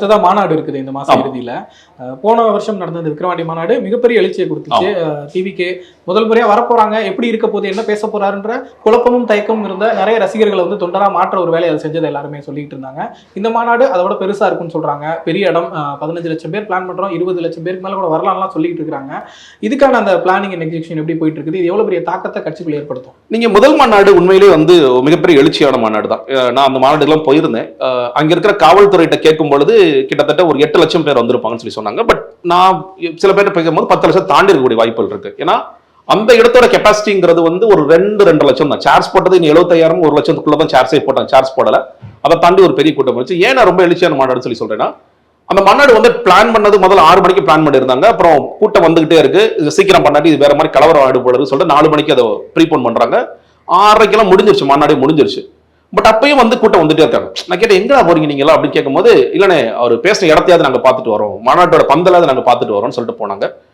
அடுத்ததான் மாநாடு இருக்குது இந்த மாசம் இறுதியில. போன வருஷம் நடந்த இந்த விக்கிரவாண்டி மாநாடு மிகப்பெரிய எழுச்சியை கொடுத்துச்சு. டிவிகே முதல் முறையா வரப்போறாங்க, எப்படி இருக்க போது, என்ன பேச போறாருன்ற குழப்பமும் தயக்கமும் இருந்த நிறைய ரசிகர்களை வந்து தொண்டரா மாற்ற ஒரு வேலையை அதை செஞ்சதை எல்லாருமே சொல்லிட்டு இருந்தாங்க. இந்த மாநாடு அதோட பெருசா இருக்குன்னு சொல்றாங்க. பெரிய இடம், 15 லட்சம் பேர் பிளான் பண்றோம், 20 லட்சம் பேருக்கு மேல கூட வரலாம்லாம் சொல்லிட்டு இருக்காங்க. இதுக்கான அந்த பிளானிங் அண்ட் எக்ஸிகியூஷன் எப்படி போயிட்டு இருக்குது, இது எவ்வளவு பெரிய தாக்கத்தை கட்சிக்குள்ள ஏற்படுத்தும்? நீங்க முதல் மாநாடு உண்மையிலேயே வந்து மிகப்பெரிய எழுச்சியான மாநாடு தான். நான் அந்த மாநாடுலாம் போயிருந்தேன். அங்க இருக்கிற காவல்துறையிட்ட கேட்கும் பொழுது கிட்டத்தட்ட ஒரு 8 லட்சம் பேர் வந்திருப்பாங்கன்னு சொல்லி சொன்னாங்க. பட் நான் சில பேர் பேசும்போது 10 லட்சம் தாண்டி இருக்கக்கூடிய வாய்ப்புகள் இருக்கு. ஏன்னா அந்த இடத்தோட கெப்பாசிட்டிங்கிறது வந்து ஒரு 2 லட்சம் தான். சேர்ஸ் போட்டது 75,000 1 லட்சத்துக்குள்ள தான் சேர்ஸே போட்டாங்க, சேர்ஸ் போடல. அதை தாண்டி ஒரு பெரிய கூட்டம் வச்சு. ஏன் நான் ரொம்ப எழுச்சியான மாநாடு சொல்லி சொல்றேன்னா, அந்த மாநாடு வந்து பிளான் பண்ணது முதல்ல 6 மணிக்கு பிளான் பண்ணியிருந்தாங்க. அப்புறம் கூட்டம் வந்துகிட்டே இருக்கு, சீக்கிரம் பண்ணாட்டி இது வேற மாதிரி கலவரம் ஆடு போடுறது சொல்லிட்டு 4 மணிக்கு அதை ப்ரீபோன் பண்றாங்க. 6:30 முடிஞ்சிருச்சு, மாநாடே முடிஞ்சிருச்சு. பட் அப்பயும் வந்து கூட்டம் வந்துட்டே இருக்காங்க. நான் கேட்டேன், எங்கடா போறீங்க நீங்களா அப்படின்னு கேட்கும் போது, இல்லனே அவர் பேசுற இடத்தையாவது நாங்க பார்த்துட்டு வரோம், மாநாட்டோட பந்தலாவது நாங்க பார்த்துட்டு வரோம்னு சொல்லிட்டு போனாங்க.